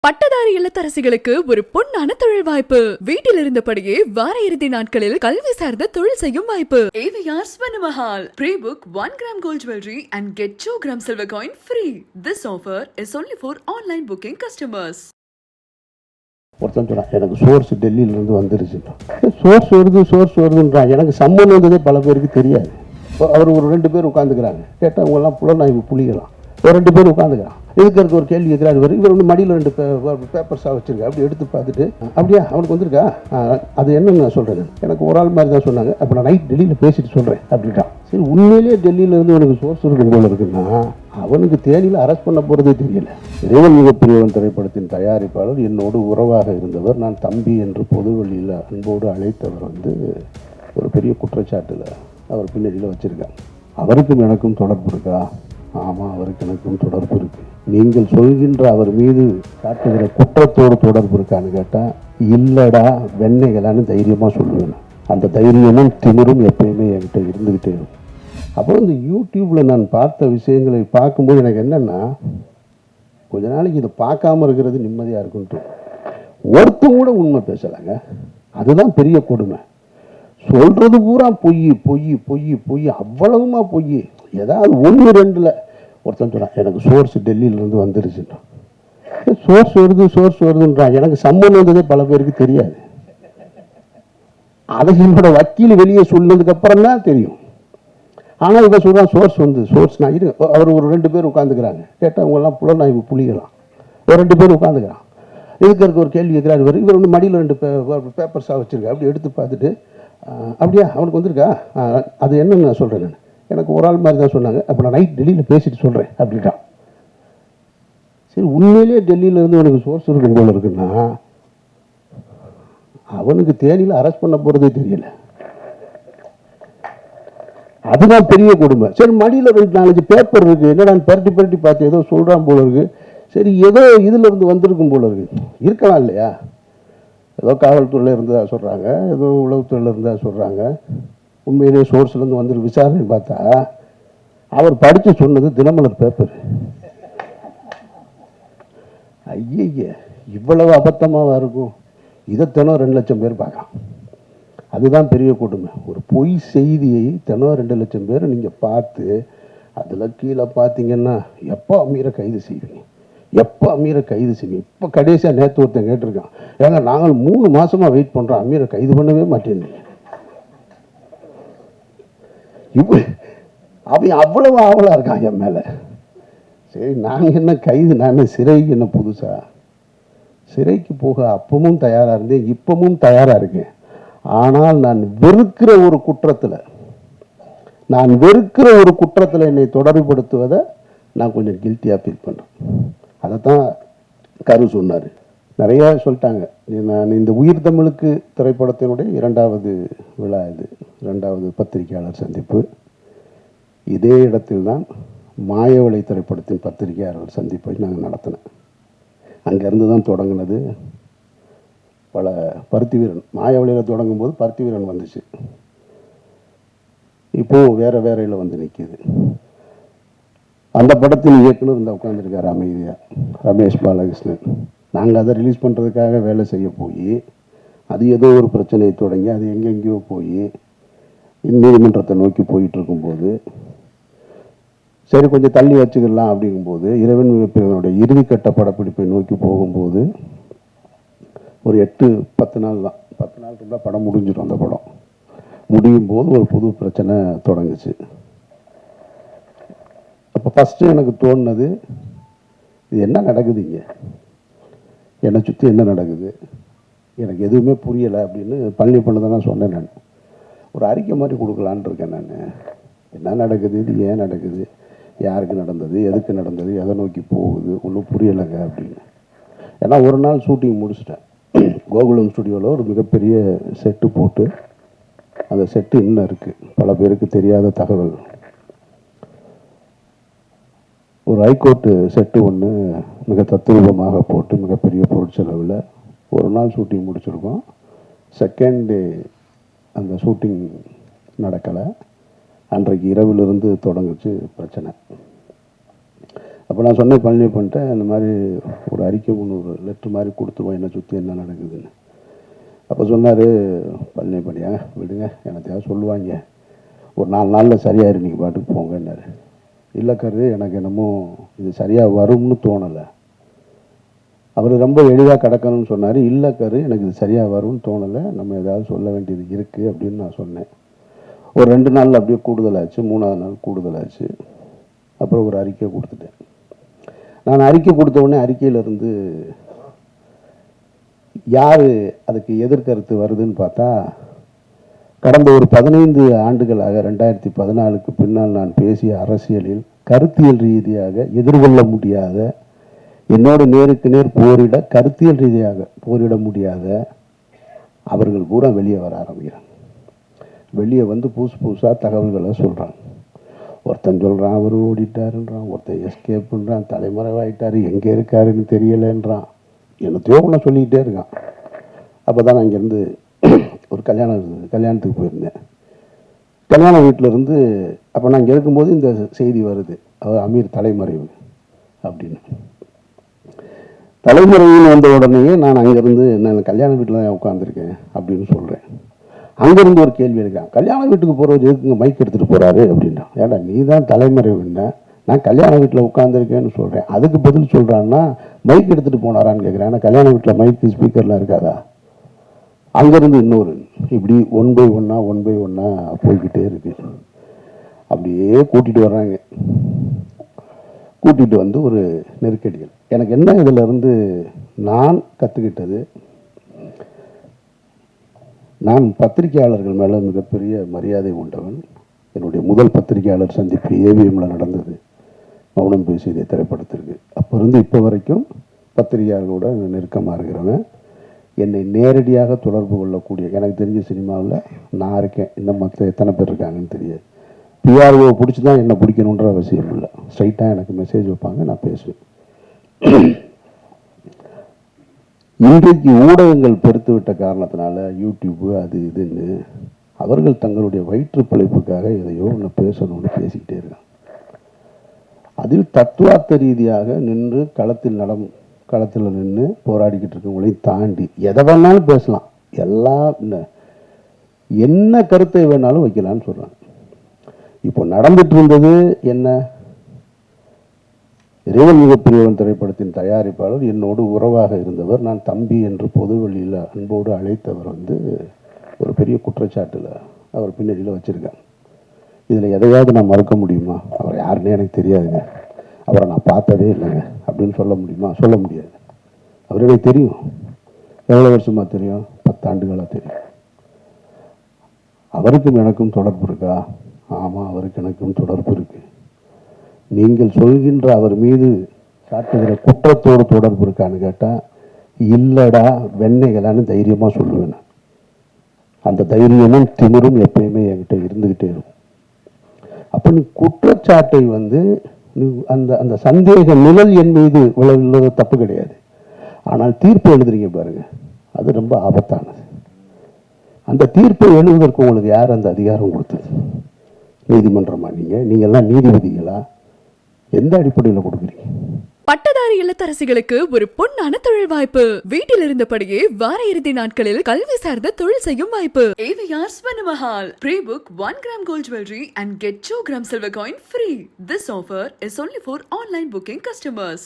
பட்டதாரி இல்லத்தரசிகளுக்கு ஒரு பொன்னான தொழில் வாய்ப்பு. வீட்டில் இருந்தபடியே வார இறுதி நாட்களில் கல்வி சார்ந்த தொழில் செய்யும் வாய்ப்பு. AVR Swarnamahal. Pre-book 1 gram gold jewelry and get 2 gram silver coin free. This offer is only for online booking customers. ஒருத்தன் சொன்னான், எனக்கு சோர்ஸ் டெல்லியிலேருந்து வந்துருச்சு. சோர்ஸ் வருதுன்றான். எனக்கு சம்மந்தம் வந்ததே பல பேருக்கு தெரியாது. அவர் ஒரு 2 பேர் உட்காந்துக்கிறாங்க. கேட்டால் அவங்கெல்லாம் புலனாய்வு புலிகலாம். ஒரு 2 பேர் உட்காந்துக்கிறான். இதுக்கு ஒரு கேள்வி எதிராக வரும். இவர் மடியில் 2 பேப்பர்ஸாக வச்சுருக்கா. அப்படி எடுத்து பார்த்துட்டு, அப்படியா அவனுக்கு வந்திருக்கா, அது என்னன்னு நான் சொல்கிறேன். எனக்கு ஒரு ஆள் மாதிரி தான் சொன்னாங்க. அப்போ நான் நைட் டெல்லியில் பேசிட்டு சொல்கிறேன் அப்படின்ட்டான். சரி, உண்மையிலேயே டெல்லியிலேருந்து எனக்கு சோர்ஸ் இருக்கும் போல இருக்குன்னா அவனுக்கு தேனியில் அரெஸ்ட் பண்ண போகிறதே தெரியல. இறைவன் மிகப்பெரியவன் திரைப்படத்தின் தயாரிப்பாளர் என்னோடு உறவாக இருந்தவர். நான் தம்பி என்று பொதுவெளியில் அன்போடு அழைத்தவர் ஒரு பெரிய குற்றச்சாட்டில் அவர் பின்னணியில் வச்சுருக்காங்க. அவருக்கும் எனக்கும் தொடர்பு இருக்கா? ஆமாம், அவருக்கு எனக்கும் தொடர்பு இருக்குது. நீங்கள் சொல்கின்ற அவர் மீது காட்டுகிற குற்றத்தோடு தொடர்பு இருக்கான்னு கேட்டால் இல்லைடா வெண்ணைகளான்னு தைரியமாக சொல்லுவேன். அந்த தைரியமும் திமிரும் எப்பயுமே என்கிட்ட இருந்துக்கிட்டே இருக்கும். அப்புறம் இந்த யூடியூப்பில் நான் பார்த்த விஷயங்களை பார்க்கும்போது எனக்கு என்னென்னா, கொஞ்ச நாளைக்கு இதை பார்க்காம இருக்கிறது நிம்மதியாக இருக்குன்ட்டு. ஒருத்தம் கூட உண்மை பேசலாங்க. அதுதான் பெரிய கொடுமை. சொல்கிறது பூரா பொய் பொய் பொய் பொய், அவ்வளவுமா பொய். ஏதாவது 1-2 ஒருத்தன் சொன்னான், எனக்கு சோர்ஸ் டெல்லியிலேருந்து வந்துருச்சுன்னா. சோர்ஸ் வருதுன்றான். எனக்கு சம்மந்தம் வந்ததே பல பேருக்கு தெரியாது. அதை என்னோட வக்கீல் வெளியே சொன்னதுக்கப்புறம் தான் தெரியும். ஆனால் இவன் சொல்கிறான் சோர்ஸ் நான் அவர் ஒரு 2 பேர் உட்காந்துக்கிறாங்க. கேட்டால் அவங்கெல்லாம் புலனாய்வு புலிகலாம். ஒரு 2 பேர் உட்காந்துக்கிறான். இதுக்கு ஒரு கேள்வி எதிராக இவர் மடியில் 2 பேப்பர்ஸாக வச்சுருக்கா. அப்படி எடுத்து பார்த்துட்டு, அப்படியா அவனுக்கு வந்திருக்கா, அது என்னன்னு நான் சொல்கிறேன். நான் எனக்கு ஒரு ஆள் மாதிரி தான் சொன்னாங்க. அப்போ நான் நைட் டெல்லியில் பேசிட்டு சொல்கிறேன் அப்படின்ட்டான். சரி, உண்மையிலேயே டெல்லியிலேருந்து எனக்கு சோர்ஸ் இருக்கும் போல இருக்குன்னா அவனுக்கு தேனியில் அரெஸ்ட் பண்ண போகிறதே தெரியல. அதுதான் பெரிய கொடுமை. சரி, மடியில் 2-4 பேப்பர் இருக்குது. என்னடா பரட்டி பார்த்து ஏதோ சொல்கிறான் போல இருக்குது. சரி, ஏதோ இதில் இருந்து வந்திருக்கும் போல இருக்குது. இருக்கலாம் இல்லையா? ஏதோ காவல்துறையில் இருந்தால் சொல்கிறாங்க, ஏதோ உளவுத்துறையில் இருந்தால் சொல்கிறாங்க. உண்மையிலேயே சோர்ஸ்லேருந்து வந்துட்டு விசாரணை பார்த்தா அவர் படித்து சொன்னது தினமலர் பேப்பர். ஐய, இவ்வளவு அபத்தமாக இருக்கும். இதை தினம் 2 லட்சம் பேர் பார்க்கலாம். அதுதான் பெரிய கொடுமை. ஒரு பொய் செய்தியை தினம் 2 லட்சம் பேர் நீங்கள் பார்த்து அதில் கீழே பார்த்தீங்கன்னா எப்போ அமீரை கைது செய்வீங்க, எப்போ அமீரை கைது செய்வீங்க. இப்போ கடைசியாக நேற்று ஒருத்தன் கேட்டிருக்கான், ஏங்க நாங்கள் 3 மாதமாக வெயிட் பண்ணுறோம், அமீரை கைது பண்ணவே மாட்டேன்னு. அவன் அவ்வளவு ஆவலாக இருக்கான் என் மேலே. சரி, நாங்கள் என்ன கைது, நான் சிறைக்கு என்ன புதுசா? சிறைக்கு போக அப்பவும் தயாராக இருந்தேன், இப்பவும் தயாராக இருக்கேன். ஆனால் நான் வெறுக்கிற ஒரு குற்றத்தில் என்னை தொடர்புபடுத்துவதை நான் கொஞ்சம் கில்ட்டியாக ஃபீல் பண்ணுறேன். அதைத்தான் கரு சொன்னார். நிறையா சொல்லிட்டாங்க. நான் இந்த உயிர் தமிழுக்கு திரைப்படத்தினுடைய 2வது விழா, இது 2வது பத்திரிகையாளர் சந்திப்பு. இதே இடத்தில்தான் மாயவளை திரைப்படத்தின் பத்திரிகையாளர் சந்திப்பை நாங்கள் நடத்தினோம். அங்கேருந்து தான் தொடங்கினது. பல பருத்தி வீரன் மாயவளையில் தொடங்கும்போது பருத்தி வீரன் வந்துச்சு. இப்போது வேறையில் வந்து நிற்கிது. அந்த படத்தின் இயக்குனர் இந்த உட்காந்துருக்கார் அமைதியாக, ரமேஷ் பாலகிருஷ்ணன். நாங்கள் அதை ரிலீஸ் பண்ணுறதுக்காக வேலை செய்ய போய் அது ஏதோ ஒரு பிரச்சனையை தொடங்கி அது எங்கெங்கேயோ போய் நீதிமன்றத்தை நோக்கி போயிட்டுருக்கும்போது, சரி கொஞ்சம் தள்ளி வச்சுக்கலாம் அப்படிங்கும்போது, இறைவன் மிகப்பெரியவனுடைய இறுதிக்கட்ட படப்பிடிப்பை நோக்கி போகும்போது ஒரு 8-10 நாள் தான், 10 நாள் இருந்தால் படம் முடிஞ்சிடும். அந்த படம் முடியும் போது ஒரு புது பிரச்சனை தொடங்குச்சு. அப்போ ஃபஸ்ட்டு எனக்கு தோணுனது, இது என்ன நடக்குது இங்கே, என்னை சுற்றி என்ன நடக்குது, எனக்கு எதுவுமே புரியலை அப்படின்னு பழனி பண்ண தான் சொன்னேன். நான் ஒரு அறிக்கை மாதிரி கொடுக்கலான் இருக்கேன். நான் என்ன நடக்குது, இது ஏன் நடக்குது, யாருக்கு நடந்தது, எதுக்கு நடந்தது, எதை நோக்கி போகுது, ஒன்றும் புரியலைங்க அப்படின்னு. ஏன்னா ஒரு நாள் ஷூட்டிங் முடிச்சிட்டேன். கோகுலம் ஸ்டுடியோவில் ஒரு மிகப்பெரிய செட்டு போட்டு, அந்த செட்டு இன்னும் இருக்குது, பல பேருக்கு தெரியாத தகவல். ஒரு ஹைகோர்ட்டு செட்டு ஒன்று மிக தத்ரூபமாக போட்டு மிகப்பெரிய பொருட்செலவில் ஒரு நாள் ஷூட்டிங் முடிச்சிருக்கோம். செகண்ட் டே அந்த ஷூட்டிங் நடக்கலை. அன்றைக்கு இரவிலிருந்து தொடங்குச்சு பிரச்சனை. அப்போ நான் சொன்னேன் பழனியப்பன்ட்ட, இந்த மாதிரி ஒரு அறிக்கை ஒன்று, ஒரு லெட்ரு மாதிரி கொடுத்துருவோம் என்னை சுற்றி என்ன நடக்குதுன்னு. அப்போ சொன்னார், பழனியப்பனியா விடுங்க, எனத்தையாவது சொல்லுவாங்க, ஒரு 4 நாளில் சரியாயிரு, நீங்கள் பாட்டுக்கு போங்கன்னாரு. இல்லைக்காரு, எனக்கு என்னமோ இது சரியாக வரும்னு தோணலை. அவர் ரொம்ப எளிதாக கிடக்கணும்னு சொன்னார். இல்லைக்காரு, எனக்கு இது சரியாக வரும்னு தோணலை, நம்ம ஏதாவது சொல்ல வேண்டியது இருக்குது அப்படின்னு நான் சொன்னேன். ஒரு 2 நாளில் அப்படியே கூடுதலாச்சு, 3ஆவது நாள் கூடுதலாச்சு. அப்புறம் ஒரு அறிக்கை கொடுத்துட்டேன். நான் அறிக்கை கொடுத்த உடனே அறிக்கையிலேருந்து யார் அதுக்கு எதிர்கருத்து வருதுன்னு பார்த்தா, கடந்த ஒரு 15 ஆண்டுகளாக 2014க்கு பின்னால் நான் பேசிய அரசியலில் கருத்தியல் ரீதியாக எதிர்கொள்ள முடியாத, என்னோட நேருக்கு நேர் போரிட கருத்தியல் ரீதியாக போரிட முடியாத அவர்கள் பூரா வெளியே வர ஆரம்பிக்கிறாங்க. வெளியே வந்து புதுசாக தகவல்களை சொல்கிறாங்க. ஒருத்தன் சொல்கிறான் அவர் ஓடிட்டாருன்றான், ஒருத்தன் எஸ்கேப்புன்றான், தலைமறைவாயிட்டார், எங்கே இருக்காருன்னு தெரியலைன்றான், என்னத்தையோ ஒன்று சொல்லிக்கிட்டே இருக்கான். அப்போ தான் நான் இங்கேருந்து ஒரு கல்யாணத்துக்கு போயிருந்தேன். கல்யாண வீட்டிலேருந்து அப்போ நான் இங்கே இருக்கும்போது இந்த செய்தி வருது, அவர் அமீர் தலைமறைவு அப்படின்னு. தலைமறைவுன்னு வந்த உடனேயே நான் அங்கேருந்து, நான் கல்யாண வீட்டில் தான் உட்காந்துருக்கேன் அப்படின்னு சொல்கிறேன். அங்கேருந்து ஒரு கேள்வி எடுக்கிறான், கல்யாண வீட்டுக்கு போகிறது எதுக்குங்க மைக் எடுத்துகிட்டு போகிறாரு அப்படின்னா. ஏடா நீ தான் தலைமறைவுன்னா, நான் கல்யாண வீட்டில் உட்காந்துருக்கேன்னு சொல்கிறேன். அதுக்கு பதில் சொல்கிறான்னா மைக் எடுத்துகிட்டு போனாரான்னு கேட்குறேன். ஏன்னா கல்யாண வீட்டில் மைக்கு ஸ்பீக்கர்லாம் இருக்காதா. அங்கேருந்து இன்னொரு, இப்படி ஒன் பை ஒன்னாக போய்கிட்டே இருக்கு. அப்படியே கூட்டிகிட்டு வர்றாங்க. கூட்டிகிட்டு வந்து ஒரு நெருக்கடிகள். எனக்கு என்ன இதிலிருந்து நான் கற்றுக்கிட்டது, நான் பத்திரிகையாளர்கள் மேலே மிகப்பெரிய மரியாதை கொண்டவன். என்னுடைய முதல் பத்திரிகையாளர் சந்திப்பு ஏவிஎம்மில் நடந்தது, மௌனம் பேசியதை திரைப்படத்திற்கு. அப்போ இருந்து இப்போ வரைக்கும் பத்திரிகையாளர்களோட நெருக்கமாக இருக்கிறவன். என்னை நேரடியாக தொடர்பு கொள்ளக்கூடிய, எனக்கு தெரிஞ்ச சினிமாவில் நான் இருக்கேன், இன்னும் மற்ற எத்தனை பேர் இருக்காங்கன்னு தெரியாது. பிஆர்ஓ பிடிச்சி தான் என்னை பிடிக்கணுன்ற அவசியம் இல்லை, ஸ்ட்ரைட்டாக எனக்கு மெசேஜ் வைப்பாங்க, நான் பேசுவேன். இன்றைக்கு ஊடகங்கள் பெருத்து விட்ட காரணத்தினால யூடியூப்பு அது இதுன்னு அவர்கள் தங்களுடைய வயிற்று பிழைப்புக்காக எதையோ ஒன்று பேசணும்னு பேசிக்கிட்டே இருக்காங்க. அதில் தத்துவார்த்த ரீதியாக நின்று களத்தில் நின்று போராடிக்கிட்டு இருக்கவங்களையும் தாண்டி எதை வேணாலும் பேசலாம், எல்லாம் என்ன கருத்தை வேணாலும் வைக்கலான்னு சொல்கிறாங்க. இப்போ நடந்துட்டு இருந்தது என்ன, இறைவன் மிகப்பெரியவன் திரைப்படத்தின் தயாரிப்பாளர் என்னோடு உறவாக இருந்தவர், நான் தம்பி என்று பொதுவெளியில் அன்போடு அழைத்தவர் ஒரு பெரிய குற்றச்சாட்டில் அவர் பின்னணியில் வச்சுருக்காங்க. இதில் எதையாவது நான் மறுக்க முடியுமா? அவர் யாருன்னே எனக்கு தெரியாதுங்க, அவரை நான் பார்த்ததே இல்லைங்க அப்படின்னு சொல்ல முடியுமா? சொல்ல முடியாது. அவர் எனக்கு தெரியும். எவ்வளோ வருஷமாக தெரியும்? 10 ஆண்டுகளாக தெரியும். அவருக்கும் எனக்கும் தொடர்பு இருக்கா? ஆமாம், அவருக்கு எனக்கும் தொடர்பு இருக்குது. நீங்கள் சொல்கின்ற அவர் மீது காட்டுகிற குற்றத்தோடு தொடர்பு இருக்கான்னு கேட்டால் இல்லைடா வெண்ணைகளான்னு தைரியமாக சொல்லுவேன். அந்த தைரியமும் திமிரும் எப்பயுமே என்கிட்ட இருந்துக்கிட்டே இருக்கும். அப்போ நீ குற்றச்சாட்டை நீ அந்த சந்தேக நிழல் என் மீது விளைவுள்ளது தப்பு கிடையாது. ஆனால் தீர்ப்பு எழுதுறீங்க பாருங்க, அது ரொம்ப ஆபத்தானது. அந்த தீர்ப்பை எழுதுவதற்கு உங்களுக்கு யார் அந்த அதிகாரம் கொடுத்தது? நீதிமன்றமா? நீங்கள்லாம் நீதிபதிகளா? எந்த அடிப்படையில் கொடுக்குறீங்க? பட்டதாரி இல்லத்தரசிகளுக்கு ஒரு பொன்னான தொழில் வாய்ப்பு. வீட்டில் இருந்தபடியே வார இறுதி நாட்களில் கல்வி சார்ந்த தொழில் செய்யும் வாய்ப்பு. AVR Swarnamahal. Pre-book 1 gram gold jewelry and get 2 gram silver coin free. This offer is only for online booking customers.